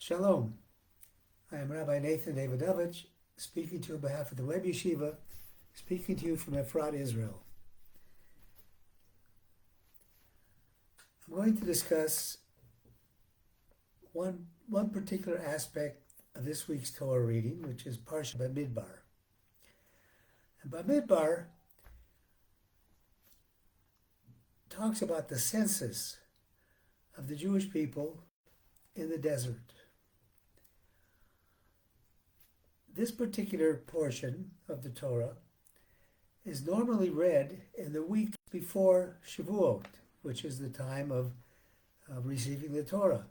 Shalom. I am Rabbi Nathan Davidovich, speaking to you on behalf of the Web Yeshiva, speaking to you from Efrat, Israel. I'm going to discuss one particular aspect of this week's Torah reading, which is Parsha Bamidbar. And Bamidbar talks about the census of the Jewish people in the desert. This particular portion of the Torah is normally read in the week before Shavuot, which is the time of receiving the Torah.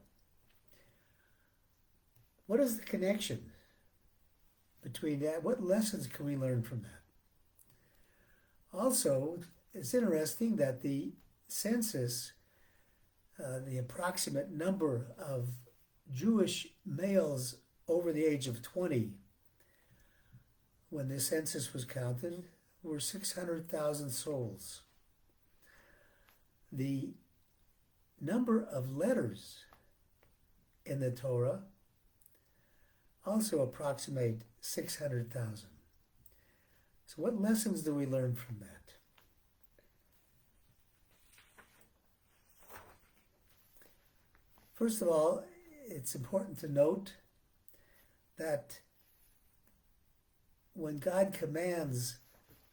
What is the connection between that? What lessons can we learn from that? Also, it's interesting that the census, the approximate number of Jewish males over the age of 20 when the census was counted were 600,000 souls. The number of letters in the Torah also approximate 600,000. So what lessons do we learn from that? First of all, it's important to note that when God commands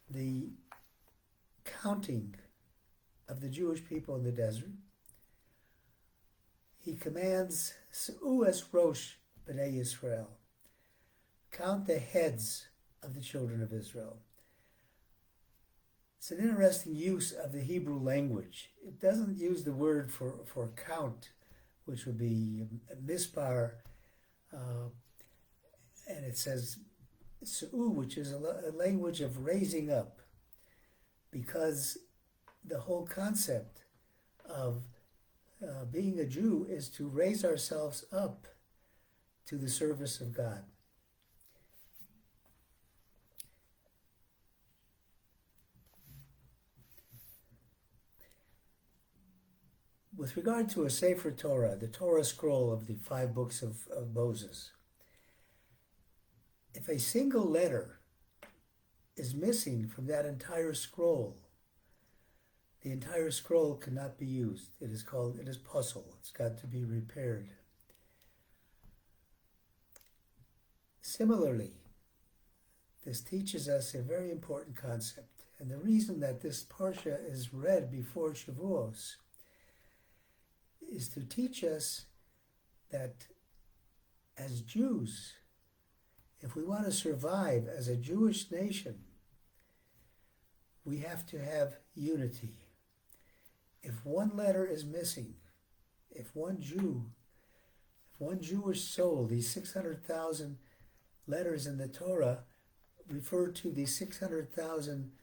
the counting of the Jewish people in the desert, he commands, Se'u es rosh b'nei Yisrael, count the heads of the children of Israel. It's an interesting use of the Hebrew language. It doesn't use the word for count, which would be mispar, and it says Su'u, which is a language of raising up, because the whole concept of being a Jew is to raise ourselves up to the service of God. With regard to a Sefer Torah, the Torah scroll of the 5 books of Moses, if a single letter is missing from that entire scroll, the entire scroll cannot be used. It is puzzle. It's got to be repaired. Similarly, this teaches us a very important concept. And the reason that this Parsha is read before Shavuos is to teach us that as Jews, if we want to survive as a Jewish nation, we have to have unity. If one letter is missing, if one Jewish soul, these 600,000 letters in the Torah refer to the 600,000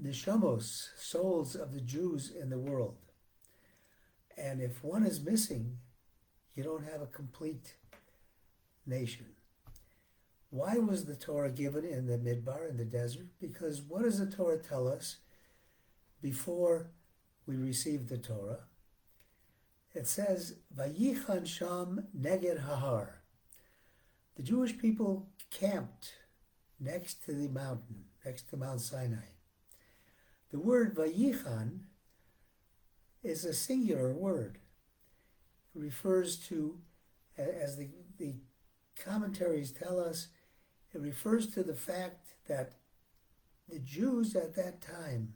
neshamos, souls of the Jews in the world. And if one is missing, you don't have a complete nation. Why was the Torah given in the Midbar, in the desert? Because what does the Torah tell us before we receive the Torah? It says, Vayichan sham neged hahar. The Jewish people camped next to the mountain, next to Mount Sinai. The word Vayichan is a singular word. It refers to, as the commentaries tell us, it refers to the fact that the Jews at that time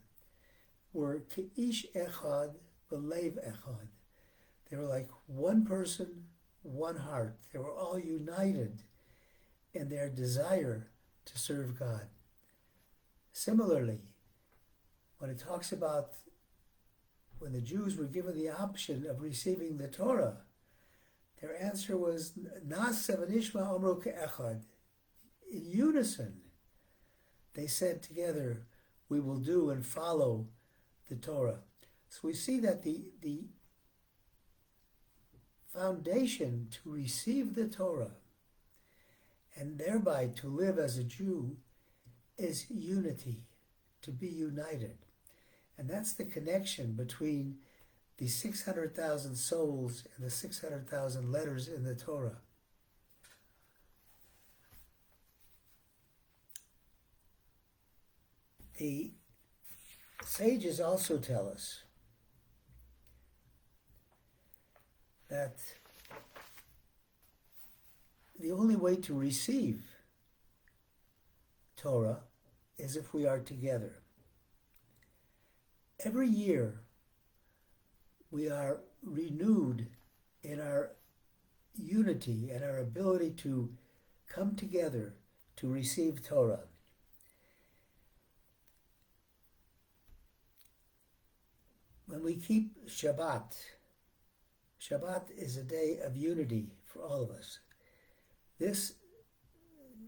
were Ke'ish echad v'lev echad. They were like one person, one heart. They were all united in their desire to serve God. Similarly, when it talks about when the Jews were given the option of receiving the Torah, their answer was Na'aseh v'nishma omro ke'echad. In unison, they said together, we will do and follow the Torah. So we see that the foundation to receive the Torah and thereby to live as a Jew is unity, to be united. And that's the connection between the 600,000 souls and the 600,000 letters in the Torah. The sages also tell us that the only way to receive Torah is if we are together. Every year, we are renewed in our unity and our ability to come together to receive Torah. When we keep Shabbat, Shabbat is a day of unity for all of us. This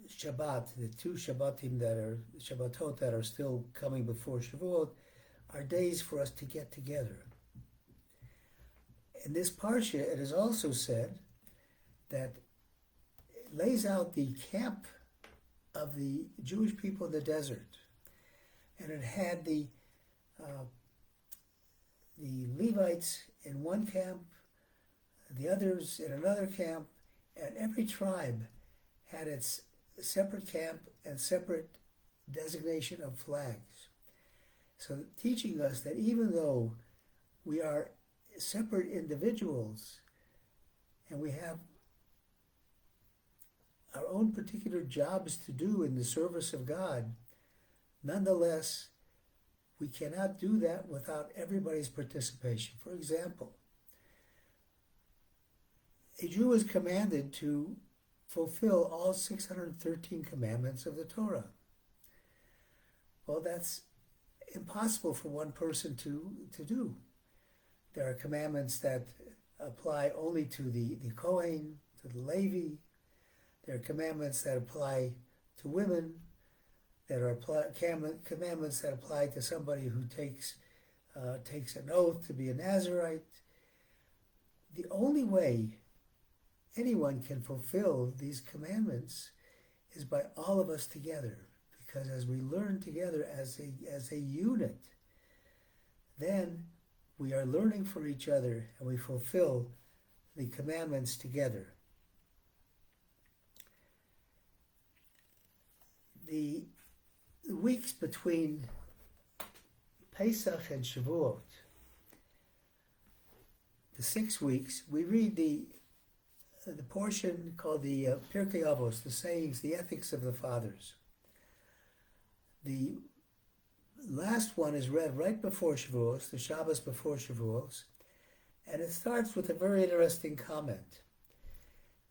Shabbat, the two Shabbatot that are still coming before Shavuot, are days for us to get together. In this Parsha, it is also said that it lays out the camp of the Jewish people in the desert. And it had the Levites in one camp, the others in another camp, and every tribe had its separate camp and separate designation of flags. So teaching us that even though we are separate individuals and we have our own particular jobs to do in the service of God, nonetheless, we cannot do that without everybody's participation. For example, a Jew is commanded to fulfill all 613 commandments of the Torah. Well, that's impossible for one person to do. There are commandments that apply only to the Kohen, to the Levi. There are commandments that apply to women. There are commandments that apply to somebody who takes an oath to be a Nazirite. The only way anyone can fulfill these commandments is by all of us together, because as we learn together as a unit, then we are learning for each other and we fulfill the commandments together. The weeks between Pesach and Shavuot, the 6 weeks, we read the portion called the Pirkei Avos, the sayings, the ethics of the fathers. The last one is read right before Shavuot, the Shabbos before Shavuot, and it starts with a very interesting comment.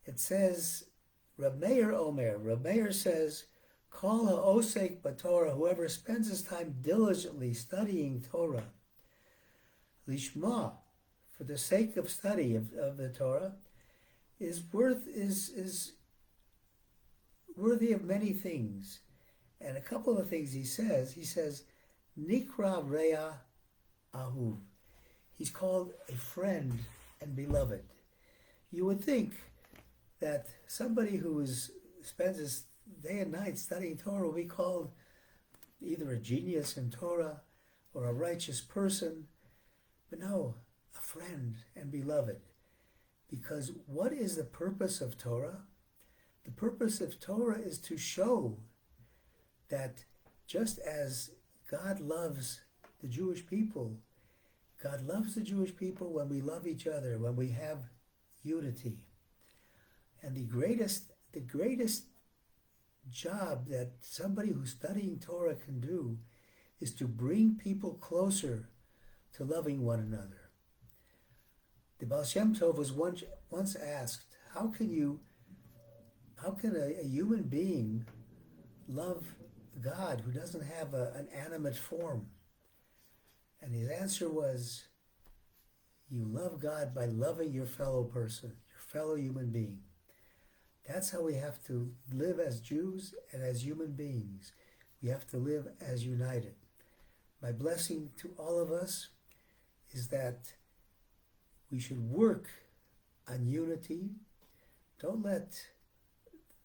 It says, Reb Meir Omer, Reb Meir says, Kol ha'osek b'Torah, whoever spends his time diligently studying Torah, lishma, for the sake of study of the Torah, is worthy of many things. And a couple of things he says, Nikra Rea Ahuv. He's called a friend and beloved. You would think that somebody who spends his day and night studying Torah will be called either a genius in Torah or a righteous person, but no, a friend and beloved. Because what is the purpose of Torah? The purpose of Torah is to show that just as God loves the Jewish people, God loves the Jewish people when we love each other, when we have unity. And the greatest job that somebody who's studying Torah can do is to bring people closer to loving one another. The Baal Shem Tov was once asked, how can a human being love God who doesn't have an animate form? And his answer was, you love God by loving your fellow person, your fellow human being. That's how we have to live as Jews and as human beings. We have to live as united. My blessing to all of us is that we should work on unity. Don't let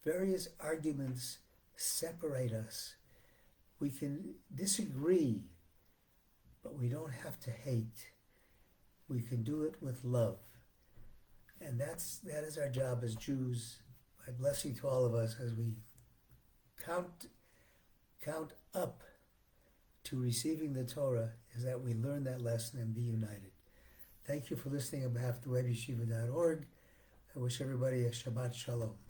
various arguments separate us. We can disagree, but we don't have to hate. We can do it with love. And that is our job as Jews. My blessing to all of us as we count up to receiving the Torah is that we learn that lesson and be united. Thank you for listening on behalf of the webyeshiva.org. I wish everybody a Shabbat Shalom.